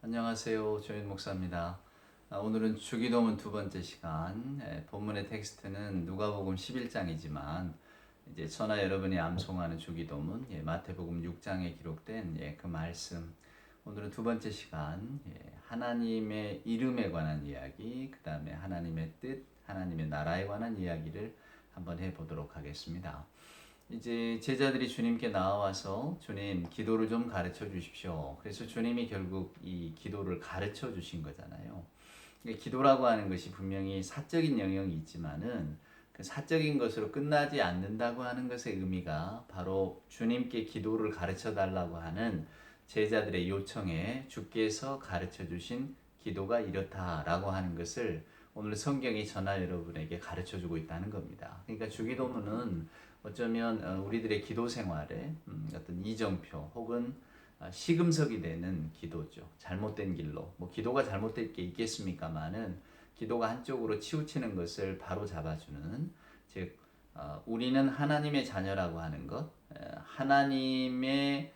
안녕하세요. 조인 목사입니다. 오늘은 주기도문 두 번째 시간. 본문의 텍스트는 누가복음 11장이지만 이제 저나 여러분이 암송하는 주기도문 마태복음 6장에 기록된 그 말씀. 오늘은 두 번째 시간 하나님의 이름에 관한 이야기, 그 다음에 하나님의 뜻, 하나님의 나라에 관한 이야기를 한번 해보도록 하겠습니다. 이제 제자들이 주님께 나와서 주님 기도를 좀 가르쳐 주십시오. 그래서 주님이 결국 이 기도를 가르쳐 주신 거잖아요. 기도라고 하는 것이 분명히 사적인 영역이 있지만은 그 사적인 것으로 끝나지 않는다고 하는 것의 의미가 바로 주님께 기도를 가르쳐 달라고 하는 제자들의 요청에 주께서 가르쳐 주신 기도가 이렇다라고 하는 것을 오늘 성경이 저나 여러분에게 가르쳐 주고 있다는 겁니다. 그러니까 주기도문은 어쩌면 우리들의 기도 생활에 어떤 이정표 혹은 시금석이 되는 기도죠. 잘못된 길로. 뭐 기도가 잘못될 게 있겠습니까마는 기도가 한쪽으로 치우치는 것을 바로 잡아주는, 즉 우리는 하나님의 자녀라고 하는 것, 하나님의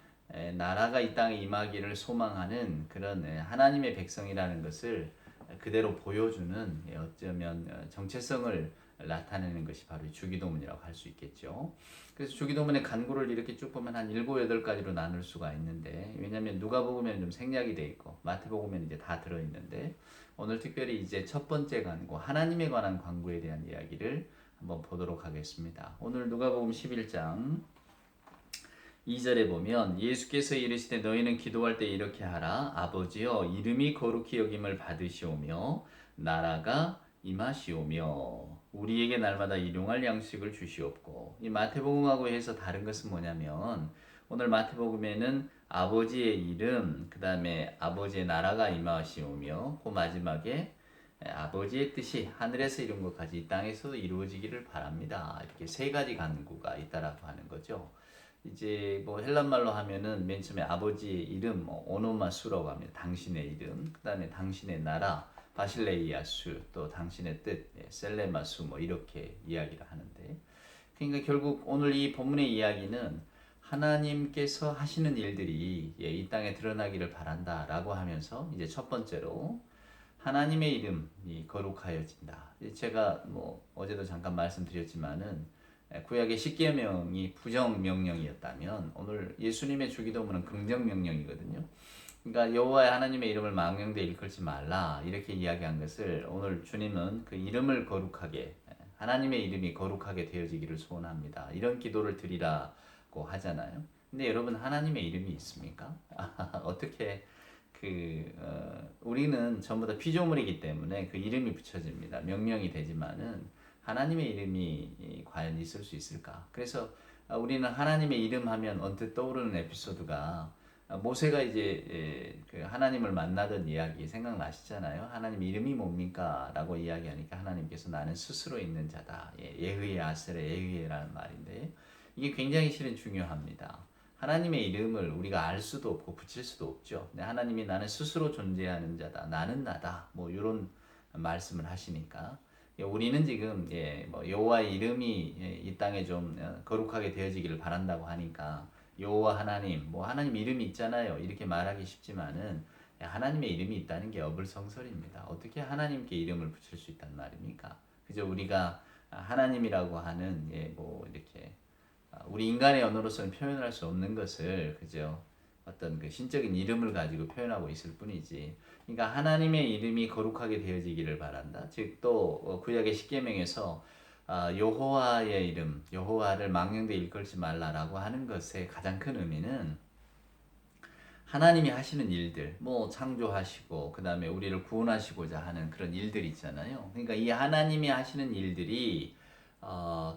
나라가 이 땅에 임하기를 소망하는 그런 하나님의 백성이라는 것을 그대로 보여주는 어쩌면 정체성을 나타내는 것이 바로 주기도문이라고 할 수 있겠죠. 그래서 주기도문의 간구를 이렇게 쭉 보면 한 7, 8가지로 나눌 수가 있는데, 왜냐하면 누가복음에는 좀 생략이 돼 있고 마태복음에는 이제 다 들어 있는데, 오늘 특별히 이제 첫 번째 간구, 하나님에 관한 간구에 대한 이야기를 한번 보도록 하겠습니다. 오늘 누가복음 11장 2절에 보면 예수께서 이르시되 너희는 기도할 때 이렇게 하라. 아버지여 이름이 거룩히 여김을 받으시오며 나라가 임하시오며 우리에게 날마다 일용할 양식을 주시옵고. 이 마태복음하고 해서 다른 것은 뭐냐면 오늘 마태복음에는 아버지의 이름, 그 다음에 아버지의 나라가 임하시오며 그 마지막에 아버지의 뜻이 하늘에서 이룬 것까지 이 땅에서도 이루어지기를 바랍니다. 이렇게 세 가지 간구가 있다라고 하는 거죠. 이제 뭐 헬란말로 하면은 맨 처음에 아버지의 이름 오노마수라고 합니다. 당신의 이름, 그 다음에 당신의 나라 바실레이아수, 또 당신의 뜻 셀레마수, 뭐 이렇게 이야기를 하는데, 그러니까 결국 오늘 이 본문의 이야기는 하나님께서 하시는 일들이 이 땅에 드러나기를 바란다라고 하면서 이제 첫 번째로 하나님의 이름이 거룩하여진다. 제가 뭐 어제도 잠깐 말씀드렸지만은 구약의 십계명이 부정 명령이었다면 오늘 예수님의 주기도문은 긍정 명령이거든요. 그러니까 여호와의 하나님의 이름을 망령되이 일컬지 말라 이렇게 이야기한 것을 오늘 주님은 그 이름을 거룩하게, 하나님의 이름이 거룩하게 되어지기를 소원합니다. 이런 기도를 드리라고 하잖아요. 근데 여러분 하나님의 이름이 있습니까? 어떻게 우리는 전부 다 피조물이기 때문에 그 이름이 붙여집니다. 명령이 되지만은 하나님의 이름이 과연 있을 수 있을까? 그래서 우리는 하나님의 이름 하면 언뜻 떠오르는 에피소드가 모세가 이제 그 하나님을 만나던 이야기 생각나시잖아요. 하나님 이름이 뭡니까? 라고 이야기하니까 하나님께서 나는 스스로 있는 자다. 예흐예 아셀의 예흐예라는 말인데 이게 굉장히 실은 중요합니다. 하나님의 이름을 우리가 알 수도 없고 붙일 수도 없죠. 하나님이 나는 스스로 존재하는 자다. 나는 나다. 뭐 이런 말씀을 하시니까 우리는 지금 뭐 여호와의 이름이 이 땅에 좀 거룩하게 되어지기를 바란다고 하니까 여호와 하나님, 뭐 하나님 이름이 있잖아요. 이렇게 말하기 쉽지만은 하나님의 이름이 있다는 게 어불성설입니다. 어떻게 하나님께 이름을 붙일 수 있단 말입니까? 그저 우리가 하나님이라고 하는 뭐 이렇게 우리 인간의 언어로서는 표현할 수 없는 것을 그저 어떤 그 신적인 이름을 가지고 표현하고 있을 뿐이지. 그러니까 하나님의 이름이 거룩하게 되어지기를 바란다. 즉 또 구약의 십계명에서 여호와의 이름, 여호와를 망령되이 일컬지 말라라고 하는 것의 가장 큰 의미는 하나님이 하시는 일들, 뭐 창조하시고 그 다음에 우리를 구원하시고자 하는 그런 일들 있잖아요. 그러니까 이 하나님이 하시는 일들이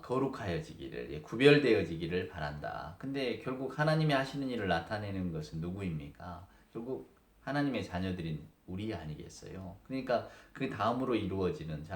거룩하여지기를, 구별되어지기를 바란다. 근데 결국 하나님이 하시는 일을 나타내는 것은 누구입니까? 결국 하나님의 자녀들인 우리 아니겠어요? 그러니까 그 다음으로 이루어지는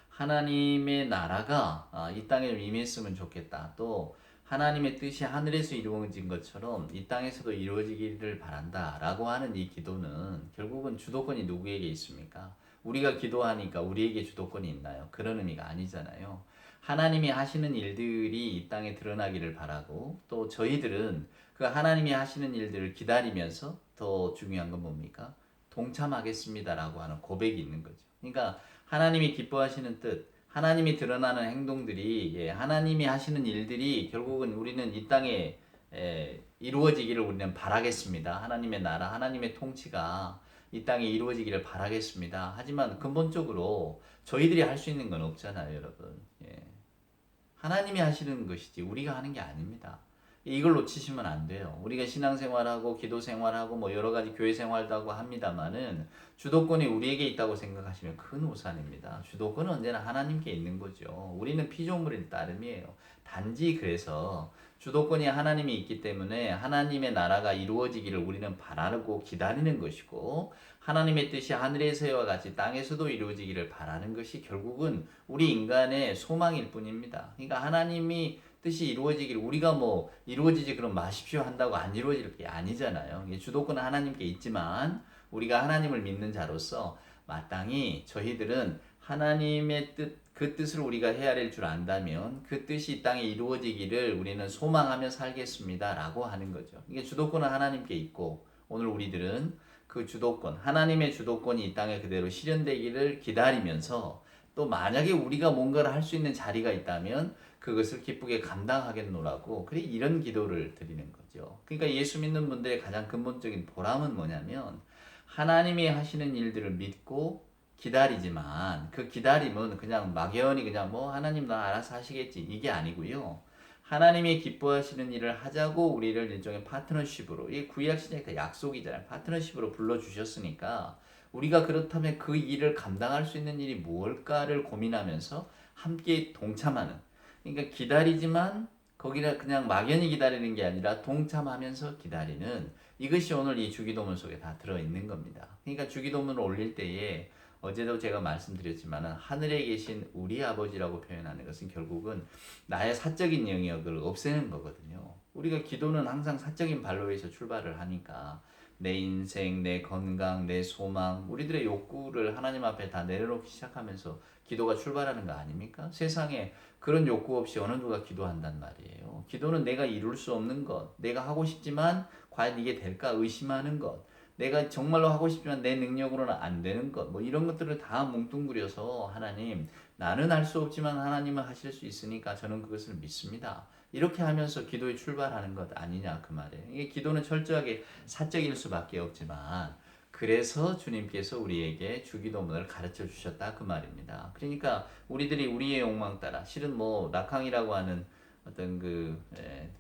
하나님의 나라가 이 땅에 좀 임했으면 좋겠다. 또 하나님의 뜻이 하늘에서 이루어진 것처럼 이 땅에서도 이루어지기를 바란다 라고 하는 이 기도는 결국은 주도권이 누구에게 있습니까? 우리가 기도하니까 우리에게 주도권이 있나요? 그런 의미가 아니잖아요. 하나님이 하시는 일들이 이 땅에 드러나기를 바라고, 또 저희들은 그 하나님이 하시는 일들을 기다리면서 더 중요한 건 뭡니까? 동참하겠습니다라고 하는 고백이 있는 거죠. 그러니까 하나님이 기뻐하시는 뜻, 하나님이 드러나는 행동들이, 하나님이 하시는 일들이 결국은 우리는 이 땅에 이루어지기를 우리는 바라겠습니다. 하나님의 나라, 하나님의 통치가 이 땅에 이루어지기를 바라겠습니다. 하지만 근본적으로 저희들이 할 수 있는 건 없잖아요, 여러분. 하나님이 하시는 것이지 우리가 하는 게 아닙니다. 이걸 놓치시면 안 돼요. 우리가 신앙생활하고 기도생활하고 뭐 여러 가지 교회생활도 하고 합니다만은 주도권이 우리에게 있다고 생각하시면 큰 오산입니다. 주도권은 언제나 하나님께 있는 거죠. 우리는 피조물일 따름이에요. 단지 그래서 주도권이 하나님이 있기 때문에 하나님의 나라가 이루어지기를 우리는 바라고 기다리는 것이고, 하나님의 뜻이 하늘에서와 같이 땅에서도 이루어지기를 바라는 것이 결국은 우리 인간의 소망일 뿐입니다. 그러니까 하나님이 뜻이 이루어지기를, 우리가 뭐 이루어지지 그럼 마십시오 한다고 안 이루어질 게 아니잖아요. 주도권은 하나님께 있지만 우리가 하나님을 믿는 자로서 마땅히 저희들은 하나님의 뜻, 그 뜻을 우리가 헤아릴 줄 안다면 그 뜻이 이 땅에 이루어지기를 우리는 소망하며 살겠습니다 라고 하는 거죠. 이게 주도권은 하나님께 있고, 오늘 우리들은 그 주도권, 하나님의 주도권이 이 땅에 그대로 실현되기를 기다리면서, 또 만약에 우리가 뭔가를 할 수 있는 자리가 있다면 그것을 기쁘게 감당하겠노라고, 그래 이런 기도를 드리는 거죠. 그러니까 예수 믿는 분들의 가장 근본적인 보람은 뭐냐면, 하나님이 하시는 일들을 믿고 기다리지만 그 기다림은 그냥 막연히 그냥 뭐 하나님 나 알아서 하시겠지 이게 아니고요. 하나님이 기뻐하시는 일을 하자고 우리를 일종의 파트너십으로, 이 구약 시대의 약속이잖아요. 파트너십으로 불러주셨으니까 우리가 그렇다면 그 일을 감당할 수 있는 일이 무엇일까를 고민하면서 함께 동참하는, 그러니까 기다리지만 거기다 그냥 막연히 기다리는 게 아니라 동참하면서 기다리는, 이것이 오늘 이 주기도문 속에 다 들어있는 겁니다. 그러니까 주기도문을 올릴 때에 어제도 제가 말씀드렸지만 하늘에 계신 우리 아버지라고 표현하는 것은 결국은 나의 사적인 영역을 없애는 거거든요. 우리가 기도는 항상 사적인 발로에서 출발을 하니까 내 인생, 내 건강, 내 소망, 우리들의 욕구를 하나님 앞에 다 내려놓기 시작하면서 기도가 출발하는 거 아닙니까? 세상에 그런 욕구 없이 어느 누가 기도한단 말이에요. 기도는 내가 이룰 수 없는 것, 내가 하고 싶지만 과연 이게 될까 의심하는 것, 내가 정말로 하고 싶지만 내 능력으로는 안 되는 것, 뭐 이런 것들을 다 뭉뚱그려서 하나님, 나는 할 수 없지만 하나님은 하실 수 있으니까 저는 그것을 믿습니다. 이렇게 하면서 기도에 출발하는 것 아니냐 그 말이에요. 이게 기도는 철저하게 사적일 수밖에 없지만 그래서 주님께서 우리에게 주기도문을 가르쳐 주셨다 그 말입니다. 그러니까 우리들이 우리의 욕망 따라, 실은 뭐 락항이라고 하는 어떤 그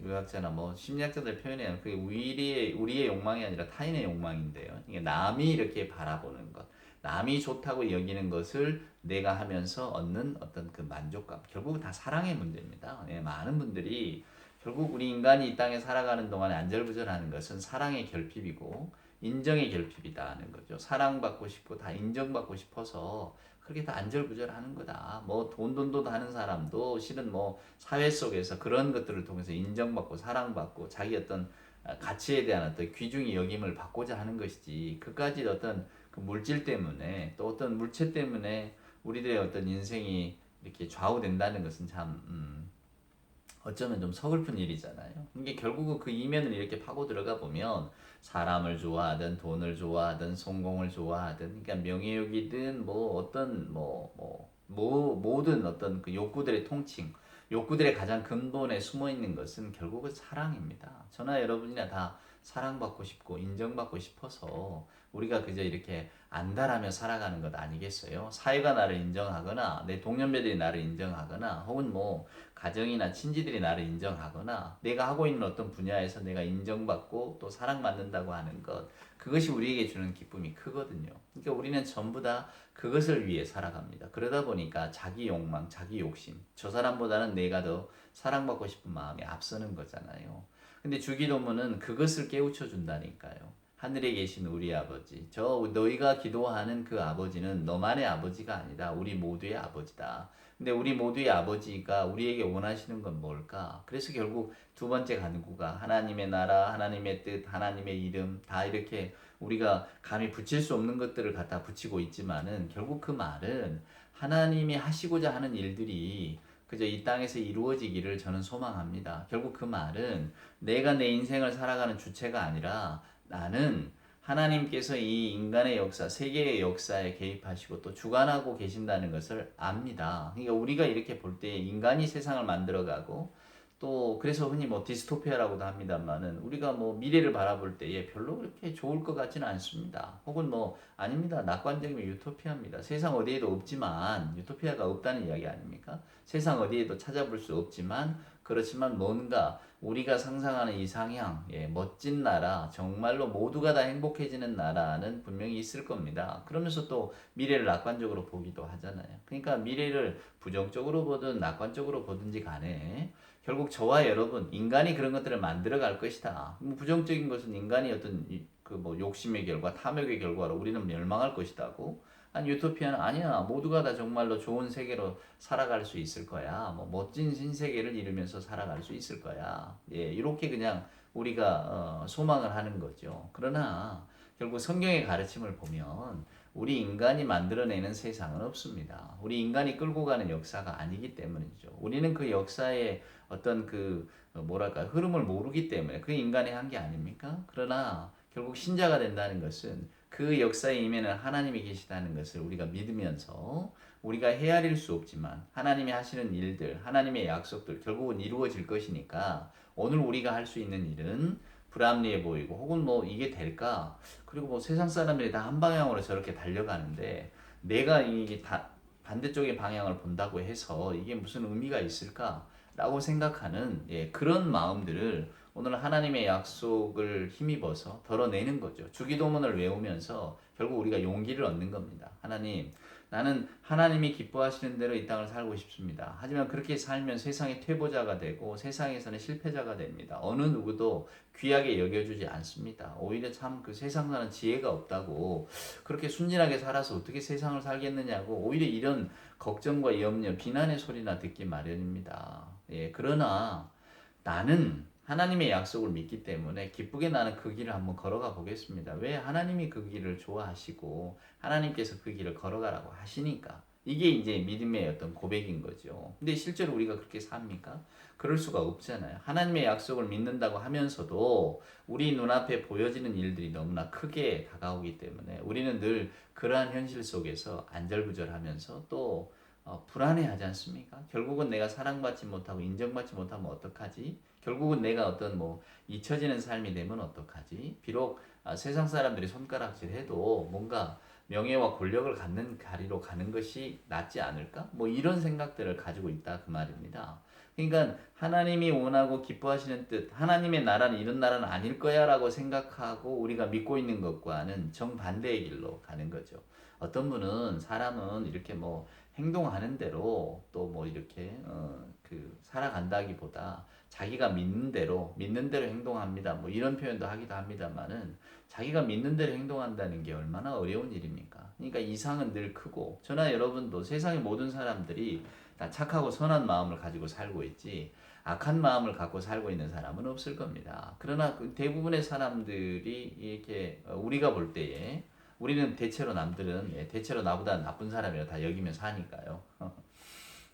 의학자나 뭐 심리학자들 표현해요. 그게 우리의 욕망이 아니라 타인의 욕망인데요. 이게 남이 이렇게 바라보는 것, 남이 좋다고 여기는 것을 내가 하면서 얻는 어떤 그 만족감, 결국 다 사랑의 문제입니다. 많은 분들이 결국 우리 인간이 이 땅에 살아가는 동안에 안절부절하는 것은 사랑의 결핍이고 인정의 결핍이다는 거죠. 사랑받고 싶고 다 인정받고 싶어서 그렇게 다 안절부절하는 거다. 뭐 돈도 하는 사람도 실은 뭐 사회 속에서 그런 것들을 통해서 인정받고 사랑받고 자기 어떤 가치에 대한 어떤 귀중히 여김을 받고자 하는 것이지, 그까지 어떤 그 물질 때문에 또 어떤 물체 때문에 우리들의 어떤 인생이 이렇게 좌우된다는 것은 참 어쩌면 좀 서글픈 일이잖아요. 이게 결국은 그 이면을 이렇게 파고 들어가 보면 사람을 좋아하든 돈을 좋아하든 성공을 좋아하든, 그러니까 명예욕이든 뭐 어떤 모든 어떤 그 욕구들의 통칭, 욕구들의 가장 근본에 숨어 있는 것은 결국은 사랑입니다. 저나 여러분이나 다 사랑받고 싶고 인정받고 싶어서 우리가 그저 이렇게 안달하며 살아가는 것 아니겠어요? 사회가 나를 인정하거나 내 동년배들이 나를 인정하거나 혹은 뭐 가정이나 친지들이 나를 인정하거나 내가 하고 있는 어떤 분야에서 내가 인정받고 또 사랑받는다고 하는 것, 그것이 우리에게 주는 기쁨이 크거든요. 그러니까 우리는 전부 다 그것을 위해 살아갑니다. 그러다 보니까 자기 욕망, 자기 욕심, 저 사람보다는 내가 더 사랑받고 싶은 마음이 앞서는 거잖아요. 근데 주기도문은 그것을 깨우쳐 준다니까요. 하늘에 계신 우리 아버지, 저 너희가 기도하는 그 아버지는 너만의 아버지가 아니다. 우리 모두의 아버지다. 근데 우리 모두의 아버지가 우리에게 원하시는 건 뭘까? 그래서 결국 두 번째 간구가 하나님의 나라, 하나님의 뜻, 하나님의 이름, 다 이렇게 우리가 감히 붙일 수 없는 것들을 갖다 붙이고 있지만은 결국 그 말은 하나님이 하시고자 하는 일들이 그저 이 땅에서 이루어지기를 저는 소망합니다. 결국 그 말은 내가 내 인생을 살아가는 주체가 아니라 나는 하나님께서 이 인간의 역사, 세계의 역사에 개입하시고 또 주관하고 계신다는 것을 압니다. 그러니까 우리가 이렇게 볼 때 인간이 세상을 만들어가고 또 그래서 흔히 뭐 디스토피아라고도 합니다만은 우리가 뭐 미래를 바라볼 때에 별로 그렇게 좋을 것 같지는 않습니다. 혹은 뭐 아닙니다. 낙관적이면 유토피아입니다. 세상 어디에도 없지만 유토피아가 없다는 이야기 아닙니까? 세상 어디에도 찾아볼 수 없지만 그렇지만 뭔가 우리가 상상하는 이상향, 멋진 나라, 정말로 모두가 다 행복해지는 나라는 분명히 있을 겁니다. 그러면서 또 미래를 낙관적으로 보기도 하잖아요. 그러니까 미래를 부정적으로 보든 낙관적으로 보든지 간에 결국 저와 여러분 인간이 그런 것들을 만들어 갈 것이다. 뭐 부정적인 것은 인간이 어떤 그 뭐 욕심의 결과, 탐욕의 결과로 우리는 멸망할 것이다고. 한 유토피아는 아니야. 모두가 다 정말로 좋은 세계로 살아갈 수 있을 거야. 뭐 멋진 신세계를 이루면서 살아갈 수 있을 거야. 예, 이렇게 그냥 우리가 소망을 하는 거죠. 그러나 결국 성경의 가르침을 보면 우리 인간이 만들어내는 세상은 없습니다. 우리 인간이 끌고 가는 역사가 아니기 때문이죠. 우리는 그 역사의 어떤 그 뭐랄까 흐름을 모르기 때문에 그 인간이 한 게 아닙니까? 그러나 결국 신자가 된다는 것은 그 역사에 임에는 하나님이 계시다는 것을 우리가 믿으면서 우리가 헤아릴 수 없지만 하나님이 하시는 일들, 하나님의 약속들 결국은 이루어질 것이니까 오늘 우리가 할 수 있는 일은 불합리해 보이고 혹은 뭐 이게 될까? 그리고 뭐 세상 사람들이 다 한 방향으로 저렇게 달려가는데 내가 이게 다 반대쪽의 방향을 본다고 해서 이게 무슨 의미가 있을까? 라고 생각하는 그런 마음들을 오늘 하나님의 약속을 힘입어서 덜어내는 거죠. 주기도문을 외우면서 결국 우리가 용기를 얻는 겁니다. 하나님, 나는 하나님이 기뻐하시는 대로 이 땅을 살고 싶습니다. 하지만 그렇게 살면 세상의 퇴보자가 되고 세상에서는 실패자가 됩니다. 어느 누구도 귀하게 여겨주지 않습니다. 오히려 참 그 세상 사는 지혜가 없다고 그렇게 순진하게 살아서 어떻게 세상을 살겠느냐고 오히려 이런 걱정과 염려, 비난의 소리나 듣기 마련입니다. 그러나 나는 하나님의 약속을 믿기 때문에 기쁘게 나는 그 길을 한번 걸어가 보겠습니다. 왜? 하나님이 그 길을 좋아하시고 하나님께서 그 길을 걸어가라고 하시니까. 이게 이제 믿음의 어떤 고백인 거죠. 근데 실제로 우리가 그렇게 삽니까? 그럴 수가 없잖아요. 하나님의 약속을 믿는다고 하면서도 우리 눈앞에 보여지는 일들이 너무나 크게 다가오기 때문에 우리는 늘 그러한 현실 속에서 안절부절하면서 또 불안해하지 않습니까? 결국은 내가 사랑받지 못하고 인정받지 못하면 어떡하지? 결국은 내가 어떤 뭐 잊혀지는 삶이 되면 어떡하지? 비록 세상 사람들이 손가락질해도 뭔가 명예와 권력을 갖는 자리로 가는 것이 낫지 않을까? 뭐 이런 생각들을 가지고 있다 그 말입니다. 그러니까 하나님이 원하고 기뻐하시는 뜻, 하나님의 나라는 이런 나라는 아닐 거야라고 생각하고 우리가 믿고 있는 것과는 정반대의 길로 가는 거죠. 어떤 분은 사람은 이렇게 뭐 행동하는 대로 또 뭐 이렇게 그 살아간다기보다 자기가 믿는 대로 행동합니다. 뭐 이런 표현도 하기도 합니다만은 자기가 믿는 대로 행동한다는 게 얼마나 어려운 일입니까? 그러니까 이상은 늘 크고 저나 여러분도 세상의 모든 사람들이 다 착하고 선한 마음을 가지고 살고 있지 악한 마음을 갖고 살고 있는 사람은 없을 겁니다. 그러나 그 대부분의 사람들이 이렇게 우리가 볼 때에 우리는 대체로 남들은 대체로 나보다 나쁜 사람이라 다 여기며 사니까요.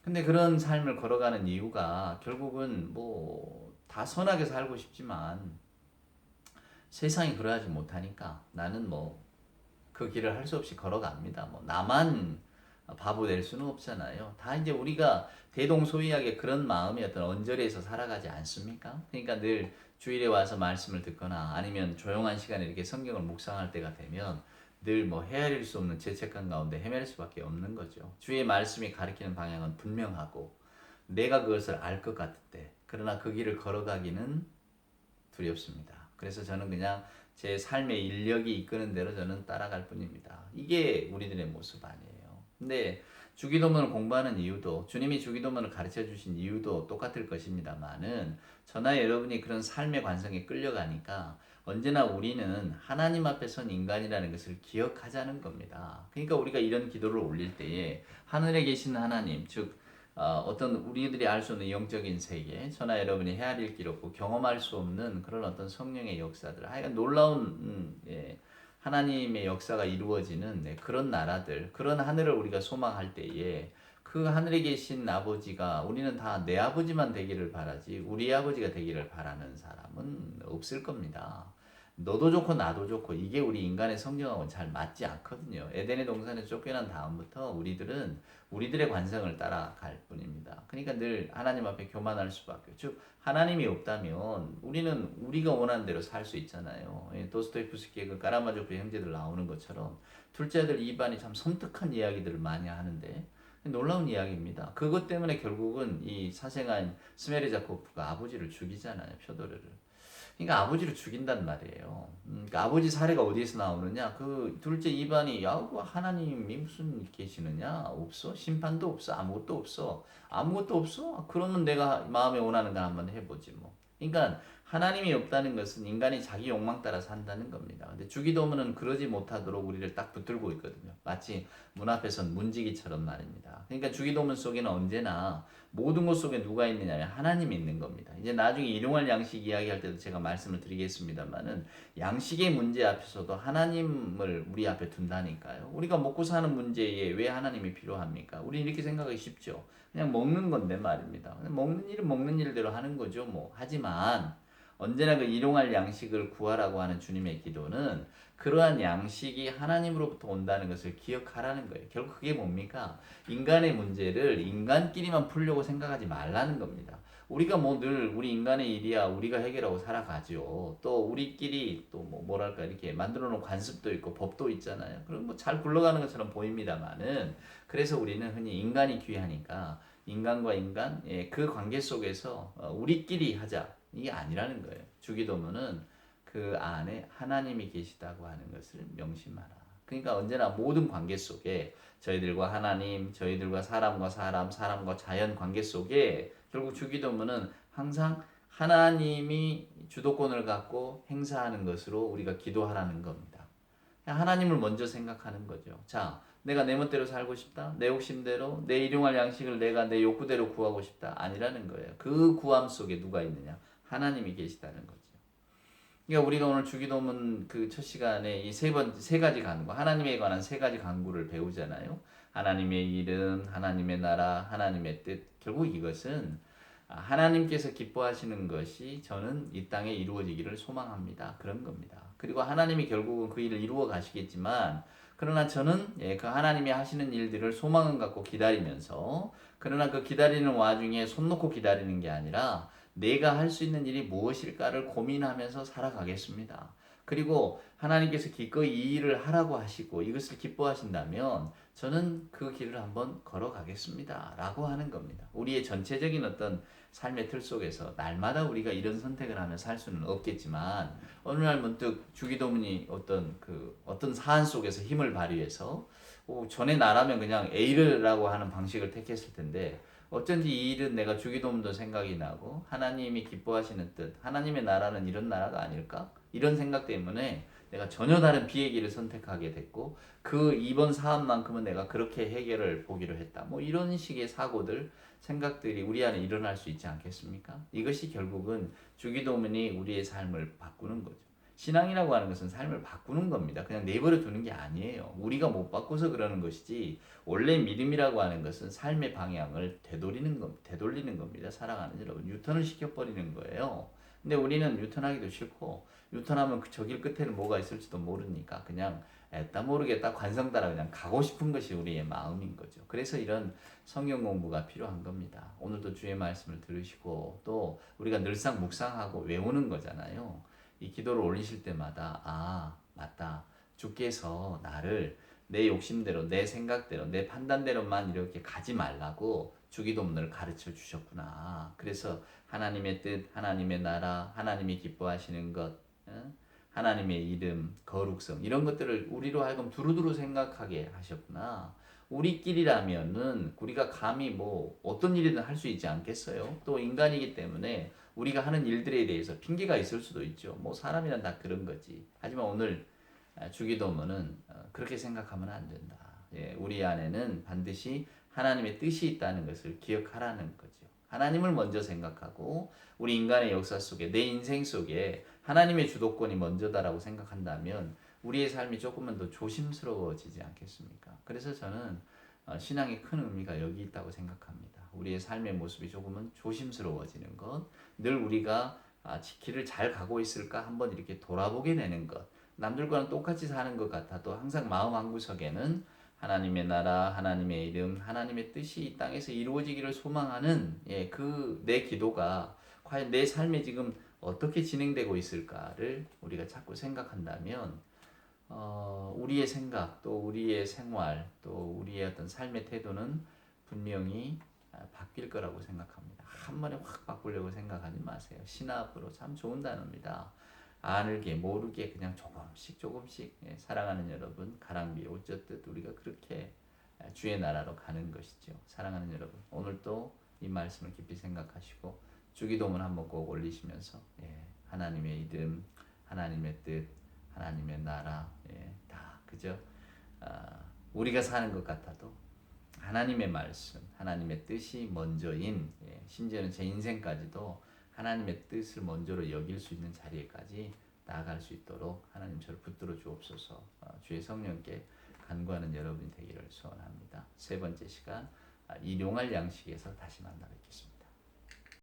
근데 그런 삶을 걸어가는 이유가 결국은 뭐 다 선하게 살고 싶지만 세상이 그러하지 못하니까 나는 뭐 그 길을 할 수 없이 걸어갑니다. 뭐 나만 바보 될 수는 없잖아요. 다 이제 우리가 대동소이하게 그런 마음이 어떤 언저리에서 살아가지 않습니까? 그러니까 늘 주일에 와서 말씀을 듣거나 아니면 조용한 시간에 이렇게 성경을 묵상할 때가 되면 늘 뭐 헤아릴 수 없는 죄책감 가운데 헤맬 수밖에 없는 거죠. 주의 말씀이 가리키는 방향은 분명하고 내가 그것을 알 것 같을 때 그러나 그 길을 걸어가기는 두렵습니다. 그래서 저는 그냥 제 삶의 인력이 이끄는 대로 저는 따라갈 뿐입니다. 이게 우리들의 모습 아니에요. 근데 주기도문을 공부하는 이유도 주님이 주기도문을 가르쳐 주신 이유도 똑같을 것입니다만은 저나 여러분이 그런 삶의 관성에 끌려가니까 언제나 우리는 하나님 앞에 선 인간이라는 것을 기억하자는 겁니다. 그러니까 우리가 이런 기도를 올릴 때에 하늘에 계신 하나님, 즉 어떤 우리들이 알 수 없는 영적인 세계, 저나 여러분이 헤아릴 길 없고 경험할 수 없는 그런 어떤 성령의 역사들, 하여간 놀라운 하나님의 역사가 이루어지는 그런 나라들, 그런 하늘을 우리가 소망할 때에 그 하늘에 계신 아버지가 우리는 다 내 아버지만 되기를 바라지 우리 아버지가 되기를 바라는 사람은 없을 겁니다. 너도 좋고 나도 좋고 이게 우리 인간의 성경하고는 잘 맞지 않거든요. 에덴의 동산에 쫓겨난 다음부터 우리들은 우리들의 관성을 따라갈 뿐입니다. 그러니까 늘 하나님 앞에 교만할 수밖에. 즉 하나님이 없다면 우리는 우리가 원하는 대로 살 수 있잖아요. 도스토옙스키의 그 까라마조프 형제들 나오는 것처럼 둘째 아들 이반이 참 섬뜩한 이야기들을 많이 하는데 놀라운 이야기입니다. 그것 때문에 결국은 이 사생아인 스메르자코프가 아버지를 죽이잖아요. 표도르를. 그러니까 아버지를 죽인단 말이에요. 그러니까 아버지 사례가 어디에서 나오느냐? 그 둘째 이반이 야, 그 하나님이 무슨 계시느냐? 없어. 심판도 없어. 아무것도 없어. 아무것도 없어. 그러면 내가 마음에 원하는 거 한번 해보지 뭐. 그러니까 하나님이 없다는 것은 인간이 자기 욕망 따라 산다는 겁니다. 근데 주기도문은 그러지 못하도록 우리를 딱 붙들고 있거든요. 마치 문 앞에선 문지기처럼 말입니다. 그러니까 주기도문 속에는 언제나 모든 것 속에 누가 있느냐면 하나님이 있는 겁니다. 이제 나중에 일용할 양식 이야기할 때도 제가 말씀을 드리겠습니다만은 양식의 문제 앞에서도 하나님을 우리 앞에 둔다니까요. 우리가 먹고 사는 문제에 왜 하나님이 필요합니까? 우리 이렇게 생각하기 쉽죠. 그냥 먹는 건데 말입니다. 먹는 일은 먹는 일대로 하는 거죠. 뭐 하지만 언제나 그 일용할 양식을 구하라고 하는 주님의 기도는 그러한 양식이 하나님으로부터 온다는 것을 기억하라는 거예요. 결국 그게 뭡니까? 인간의 문제를 인간끼리만 풀려고 생각하지 말라는 겁니다. 우리가 뭐 늘 우리 인간의 일이야 우리가 해결하고 살아가죠. 또 우리끼리 또 뭐 뭐랄까 이렇게 만들어 놓은 관습도 있고 법도 있잖아요. 그럼 뭐 잘 굴러가는 것처럼 보입니다만은 그래서 우리는 흔히 인간이 귀하니까 인간과 인간 그 관계 속에서 우리끼리 하자 이게 아니라는 거예요. 주기도문은 그 안에 하나님이 계시다고 하는 것을 명심하라. 그러니까 언제나 모든 관계 속에 저희들과 하나님, 저희들과 사람과 사람, 사람과 자연 관계 속에 결국 주기도문은 항상 하나님이 주도권을 갖고 행사하는 것으로 우리가 기도하라는 겁니다. 하나님을 먼저 생각하는 거죠. 자, 내가 내 멋대로 살고 싶다. 내 욕심대로, 내 일용할 양식을 내가 내 욕구대로 구하고 싶다. 아니라는 거예요. 그 구함 속에 누가 있느냐? 하나님이 계시다는 거죠. 그러니까 우리가 오늘 주기도문 그 첫 시간에 이 세 가지 간구, 하나님에 관한 세 가지 간구를 배우잖아요. 하나님의 이름, 하나님의 나라, 하나님의 뜻. 결국 이것은 하나님께서 기뻐하시는 것이 저는 이 땅에 이루어지기를 소망합니다. 그런 겁니다. 그리고 하나님이 결국은 그 일을 이루어 가시겠지만 그러나 저는 그 하나님이 하시는 일들을 소망을 갖고 기다리면서 그러나 그 기다리는 와중에 손 놓고 기다리는 게 아니라 내가 할 수 있는 일이 무엇일까를 고민하면서 살아가겠습니다. 그리고 하나님께서 기꺼이 이 일을 하라고 하시고 이것을 기뻐하신다면 저는 그 길을 한번 걸어가겠습니다. 라고 하는 겁니다. 우리의 전체적인 어떤 삶의 틀 속에서 날마다 우리가 이런 선택을 하며 살 수는 없겠지만 어느 날 문득 주기도문이 어떤 사안 속에서 힘을 발휘해서 전에 나라면 그냥 A라고 하는 방식을 택했을 텐데 어쩐지 이 일은 내가 주기도문도 생각이 나고 하나님이 기뻐하시는 뜻, 하나님의 나라는 이런 나라가 아닐까? 이런 생각 때문에 내가 전혀 다른 B의 길을 선택하게 됐고 그 이번 사안만큼은 내가 그렇게 해결을 보기로 했다. 뭐 이런 식의 사고들, 생각들이 우리 안에 일어날 수 있지 않겠습니까? 이것이 결국은 주기도문이 우리의 삶을 바꾸는 거죠. 신앙이라고 하는 것은 삶을 바꾸는 겁니다. 그냥 내버려 두는 게 아니에요. 우리가 못 바꿔서 그러는 것이지 원래 믿음이라고 하는 것은 삶의 방향을 되돌리는 겁니다. 살아가는 여러분 유턴을 시켜버리는 거예요. 근데 우리는 유턴하기도 싫고 유턴하면 저 길 끝에는 뭐가 있을지도 모르니까 그냥 애따 모르겠다 관성 따라 그냥 가고 싶은 것이 우리의 마음인 거죠. 그래서 이런 성경 공부가 필요한 겁니다. 오늘도 주의 말씀을 들으시고 또 우리가 늘상 묵상하고 외우는 거잖아요. 이 기도를 올리실 때마다 맞다. 주께서 나를 내 욕심대로 내 생각대로 내 판단대로만 이렇게 가지 말라고 주기도문을 가르쳐 주셨구나. 그래서 하나님의 뜻, 하나님의 나라, 하나님이 기뻐하시는 것, 하나님의 이름, 거룩성 이런 것들을 우리로 하여금 두루두루 생각하게 하셨구나. 우리끼리라면은 우리가 감히 뭐 어떤 일이든 할 수 있지 않겠어요? 또 인간이기 때문에 우리가 하는 일들에 대해서 핑계가 있을 수도 있죠. 뭐 사람이란 다 그런 거지. 하지만 오늘 주기도문은 그렇게 생각하면 안 된다. 우리 안에는 반드시 하나님의 뜻이 있다는 것을 기억하라는 거죠. 하나님을 먼저 생각하고 우리 인간의 역사 속에 내 인생 속에 하나님의 주도권이 먼저다라고 생각한다면 우리의 삶이 조금은 더 조심스러워지지 않겠습니까? 그래서 저는 신앙의 큰 의미가 여기 있다고 생각합니다. 우리의 삶의 모습이 조금은 조심스러워지는 것, 늘 우리가 길을 잘 가고 있을까 한번 이렇게 돌아보게 되는 것. 남들과는 똑같이 사는 것 같아도 항상 마음 한구석에는 하나님의 나라, 하나님의 이름, 하나님의 뜻이 이 땅에서 이루어지기를 소망하는 그 내 기도가 과연 내 삶에 지금 어떻게 진행되고 있을까를 우리가 자꾸 생각한다면 우리의 생각, 또 우리의 생활, 또 우리의 어떤 삶의 태도는 분명히 바뀔 거라고 생각합니다. 한 번에 확 바꾸려고 생각하지 마세요. 신압으로 참 좋은 단어입니다. 아늘게 모르게 그냥 조금씩 조금씩 사랑하는 여러분 가랑비에 옷 젖듯 우리가 그렇게 주의 나라로 가는 것이죠. 사랑하는 여러분 오늘도 이 말씀을 깊이 생각하시고 주기도문 한번 꼭 올리시면서 하나님의 이름, 하나님의 뜻, 하나님의 나라 다 그죠? 우리가 사는 것 같아도 하나님의 말씀, 하나님의 뜻이 먼저인 심지어는 제 인생까지도 하나님의 뜻을 먼저로 여길 수 있는 자리에까지 나아갈 수 있도록 하나님 저를 붙들어 주옵소서. 주의 성령께 간구하는 여러분이 되기를 소원합니다. 세 번째 시간 일용할 양식에서 다시 만나 뵙겠습니다.